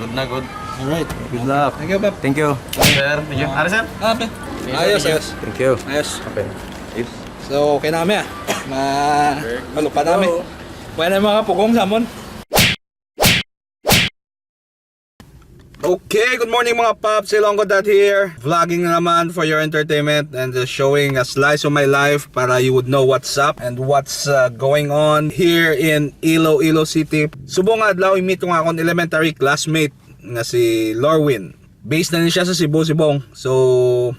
Good na, good. Alright. Good luck. Thank you, Pep. Thank you. Sir, thank you. Ano, sir? Pep. Ayos, ayos. Thank you. Ayos. Okay. Ayos. So, okay na kami malupad namin. Pwede na mga pugong samon. Okay, good morning mga paps. Ilonggo Dad here. Vlogging na naman for your entertainment and showing a slice of my life para you would know what's up and what's going on here in Iloilo City. Subong adlaw i-meet ko nga akong elementary classmate nga si Lorwin. Based na siya sa Cebu, Sibong. So,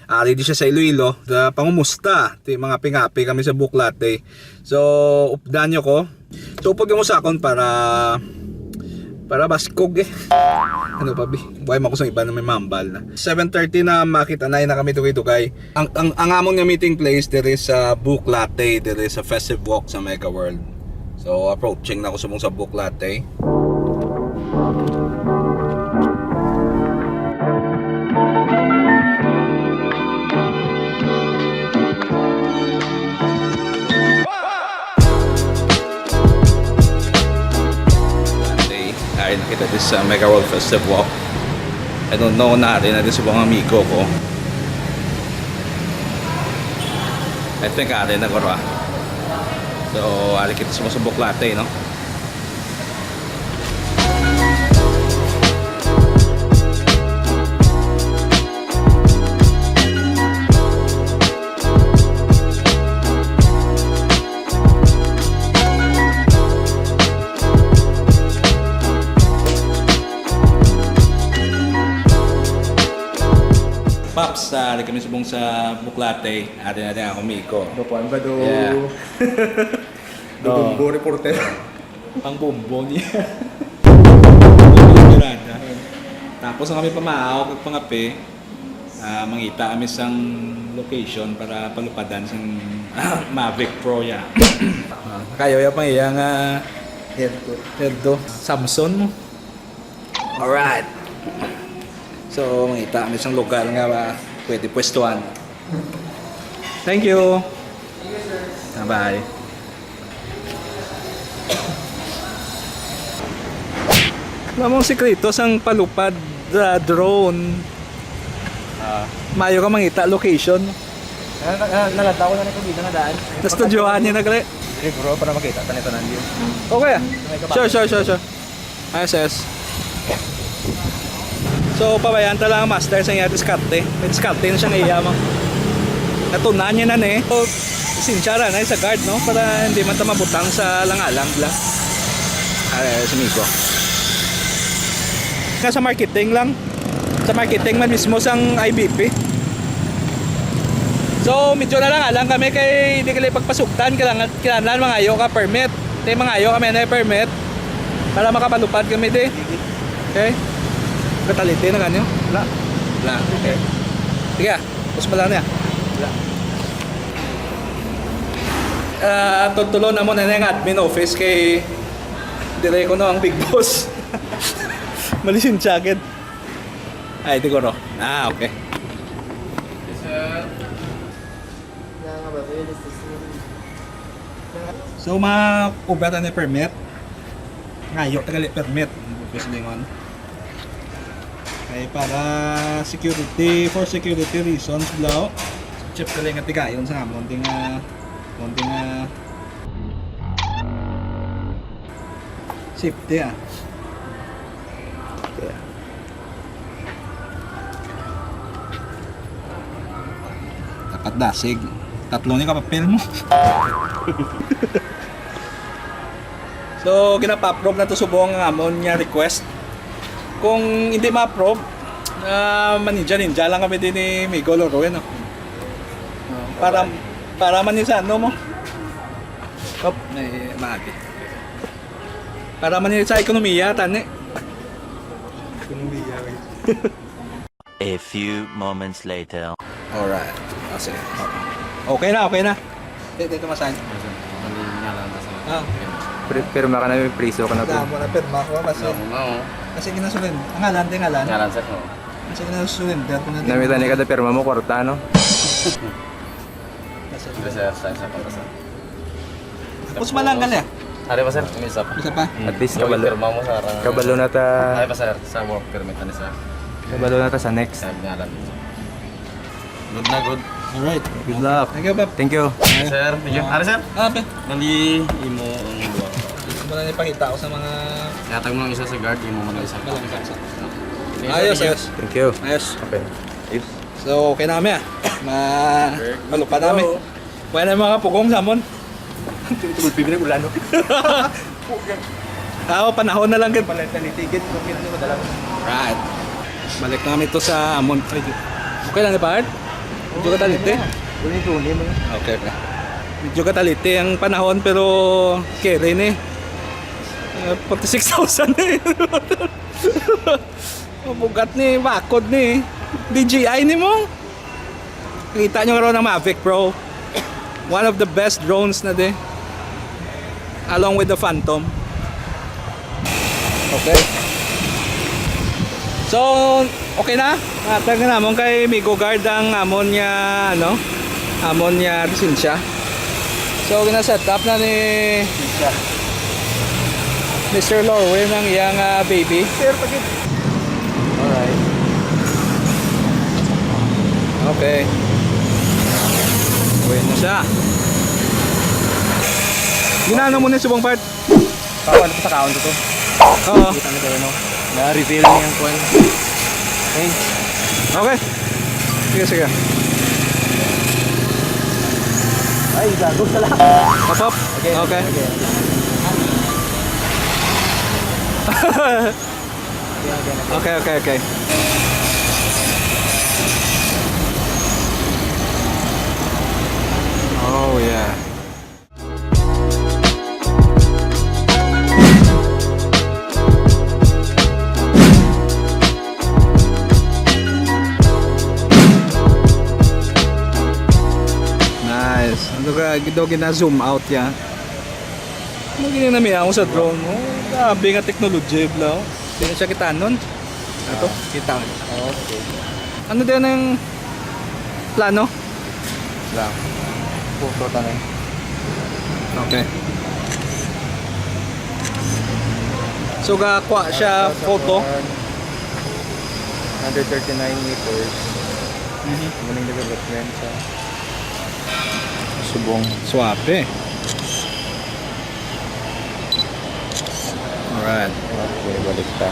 ready siya sa Iloilo. Pangumusta. Mga pingapi kami sa Buklate. So, updan nyo ko. So, upod mo sa akon para baskog eh. Ano pa bi? Buhay mo ko sa iba na may mambal na. 7:30 na makita na kami tugay-tugay. Ang amon nga meeting place there is a Buklate, there is a festive walk sa Mega World. So approaching na ako sa Buklate. Ay, nakita din sa Mega World Festive Walk. I don't know natin sa mga amigo ko. I think na ko ra. So, kita sa Buklate, no? Paps, kami subong sa Buklate. Atin natin ako, Miko. Dopuan ba do? Yeah. Do bumbo reporter. Pang bumbo niya. Tapos ang kami pamaaw, kag pangapi, mangita kami sang location para palupadan sang Mavic Pro ya. Kayo ya pang iyang headto. Samsung mo. Alright. So, mangita kami sa lugar nga pwede pwestuhan. Thank you. Bye. Alam mong sikreto sang palupad drone. Mayo ka mangita location. Nagataw na nito dito na daan. Sa studyohan niya nagre. Sige bro, para makita tanito nandiyo. Okay. Sure. Ayos. So, pabayan talaga ang master sa iya diskarte. May diskarte na siyang iya mo. Natunan niya na So, sinsyara na sa guard, no? Para hindi man mabutang sa langalang lang. Sa Miko. Sa marketing lang. Sa marketing man mismo sang IBP. So, medyo na lang kami kay hindi kailangan pagpasuktan. Kailangan mangayo ka permit. Hindi mangayo kami na permit. Para makapalupad kami di. Okay? Katalite na ganyo? Wala. Okay. Sige, tapos pala niya. Wala. Tutulo na mo na yung admin office kay dire ko no ang big boss. Malisin jacket. Ay, di ko no. Okay. So, ma-ubatan ni permit. Ngayo, tagali permit. Office lingon. Okay, para for security reasons blaw. Chip ka lang at tigayon sa konting safety Okay. Dapat dasig. Tatlo ni kapapel mo. So, ginapa-approve na to subong ang amon niya request. Kung hindi ma-approve, ninja lang kami din ni Migo Loroen. No? Para manisan, no mo? Maagi. Para manisan sa ekonomiya, tani. Ekonomiya, A few moments later. Alright. Sige. Okay na. Dito masan. Pero maka na may preso ka na po. Damo na perma ko kasi ginasulin. Ang ngalan. Ngalan, sir. Kasi ginasulin. Namita ni kada perma mo kwarta no. Sir, sa pagkasa. Tapos malanggal ya. Ari pa sir, may isa pa. Isa pa? At least Yung kabalo. pirma mo sa Kabalo na ta. Ari pa sir, sa work permit na sa Kabalo na ta sa next. ngalan. Good na good. Alright. Good luck. Thank you, Pep. Thank you. Sir, thank you. Ari sir, Pep. nali imo ang duwa. Gusto mo na ipakita ko sa mga... Yatag mo lang isa sa guard, imo mo lang isa. Ayos, ayos. Thank you. Ayos. Okay. So, okay na kami ah. Malupa namin. Pwede na mga pugong samon. Tungkol bibig ng ulan. Panahon na lang gan pala talitigid kung kailan mo dala. Right. Balik na kami to sa Amon. Okay lang ni Bart? Medyo katalite. Uli mo. Okay. Medyo katalite ang panahon pero kere ni. 46,000 eh. Mabugat ni, bakod ni. DJI ni mo. Kita nyo nga ng Mavic Pro. One of the best drones na de. Along with the Phantom. Okay. So, okay na? Atag na namon kay Migo Guard ang amon niya, amon niya lisensya. So, gina-set up na ni Mr. Lorwin ang iyang baby. Sir, pagit. Alright. Okay. Uwi na siya. Ginano mo na yung subong part? Ano pa sa kaon to? Oo. Kita na kayo no. Na-reveal niya ang kwan. Hey. Okay. Sige, sige. Ay, gago sa lang. Hop, hop. Okay. Okay, okay, okay. Oh, yeah. Nice. Ano ka, gina-zoom out yan. Ano ginanami ako sa drone mo? Grabe nga technology, bro. Hindi na siya kita nun. Ito, kita. Okay. Ano din ang plano? Lang. Photo tanay. Okay. So, gakwa siya photo. 139 meters. Muling development sa subong. Swabe. Alright. Okay, balik ta.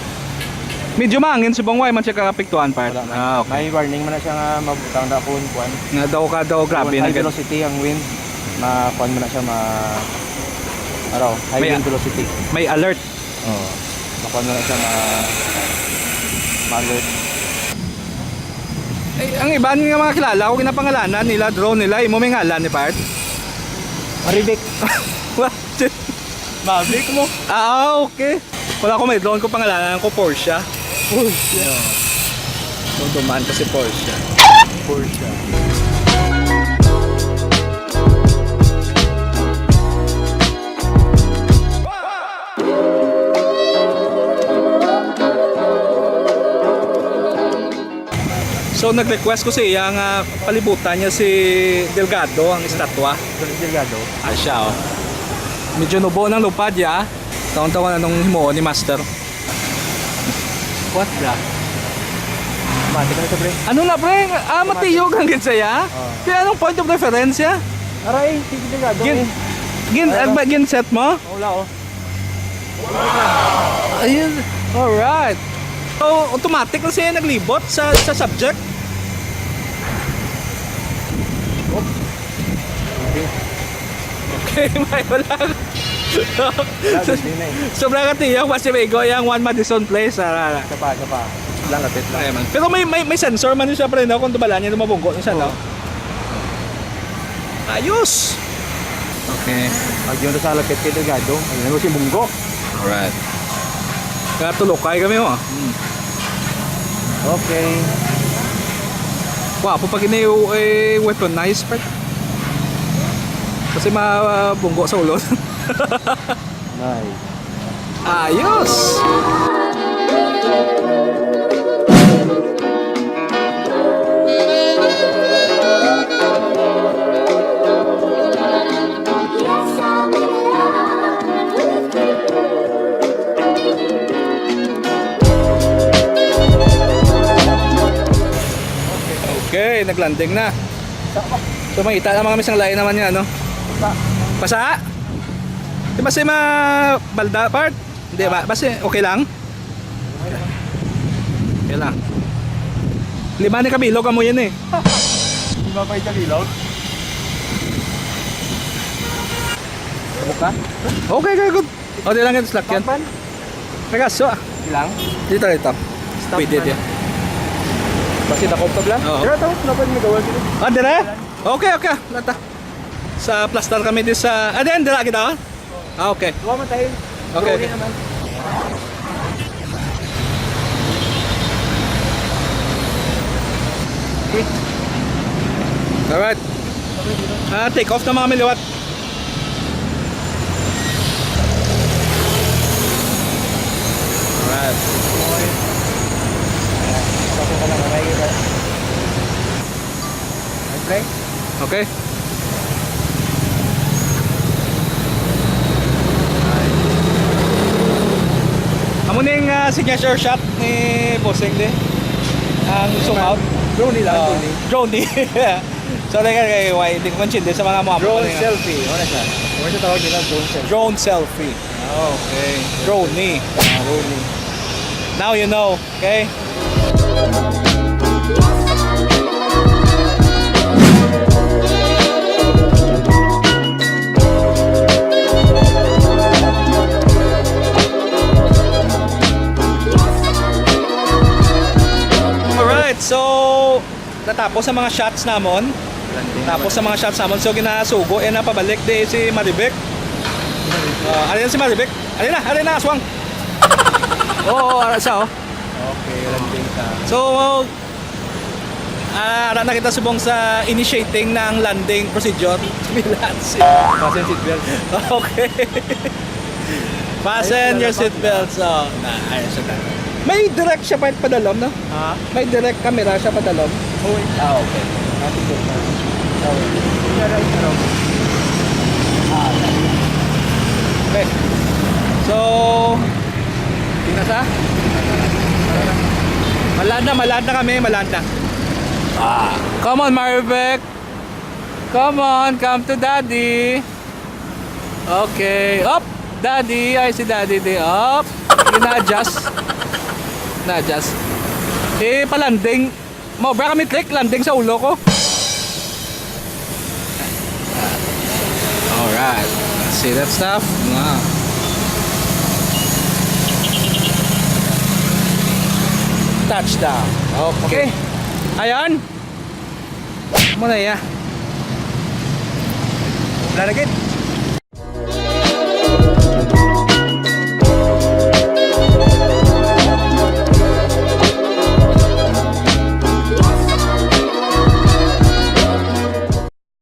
Medyo mangin sa bangway man siya kakapiktuan part. Ah, okay. May warning man na siya nga mabutang da kun kuan. Nga daw grabe na High ganun. velocity ang wind. Ma-kuan mo na siya high May- wind velocity. May alert. Oo. Ma-kuan mo na siya ma-alert. Eh, ang iba nga mga kilala ko ginapangalanan nila, drone nila, imo may ngalan ni part. Maribik. What? Mavic mo. Okay. Wala ko may drone ko pangalanan ko Porsche. Porsche. So, dumaan kasi Porsche. Porsche. So nag-request ko siya nga palibutan niya si Delgado ang estatwa. Delgado. Siya medyo nubo ng lupad ya. Taon-taon na nung himuon ni Master. What the? Mati ka na ito, pre. Ano na pre? Matiyog ang ginsaya? Kaya anong point of reference ya? Aray, si Delgado. Gin set mo? Wala oh. Ayun. Alright. So automatic na siya naglibot sa subject. Okay, may wala. Sobrang katiyog kasi may goyang One Madison Place. Kapa. Lang kapit lang. Ay, man. Pero may sensor man yun siya pre, no? Kung tubalan niya lumabunggo niya siya, no? Ayos! Okay. Pag yun sa lapit kay Delgado, ayun ko si Munggo. Alright. Kaya tulokay kami mo. Okay. Wapo pag weaponized pre. Kasi mabunggo sa ulo. Nice. Ayos! Okay, naglanding na. So makita naman kami isang lain naman yan, no? Pasa? Di ba si balda part? Hindi ba? Basta okay lang? Okay lang. Lima ni kabilog mo yan eh. Di ba pa ikalilog? Buka? Okay, good. O, di lang yung slack yan. Nagaso ah. Ilang? Dito. Pwede din. Kasi nakopag lang? Oo. Pero ito, napan mo gawal dito. Ah, dire? Okay. Lata. Sa plaster kami di sa... Ah, din, dira kita. Ah, okay. Huwag man tayo. Okay. Naman. Alright. Take off na mga miliwat. Alright. Pasok ka lang, maray ka. Okay? Okay. Amo ning signature shot ni Bossing di. Ang zoom out. Drone nila, Drone di. So kay hindi ko mention din sa mga mga Drone selfie. Ano siya? Ano siya tawag nila? Drone selfie. Drone selfie. Okay. Drone ni. Drone. Now you know, okay? Alright, so natapos sa mga shots namon. Tapos sa mga shots namon, so ginasugo na pabalik di si Maribek. Ano yan si Maribek? Alin na, aswang. Oo, ara siya oh. Okay, landing ka. So, ara na kita subong sa initiating ng landing procedure. Bilansi. Fasten seatbelt. Okay. Fasten your seatbelts. Oh, ayos siya. May direct siya pa padalom, no? Ha? May direct camera siya padalom. Okay. Okay. Natin ko na. Okay. So, tingnan sa. Malad na kami, malad na. Come on, Maribek. Come on, come to daddy. Okay, up. Daddy, ay si daddy di up. Na-adjust. Palanding. Mo, bra kami click, landing sa ulo ko. Alright. See that stuff? Wow. Touchdown. Okay. Ayan. Muna ya. Wala na gid.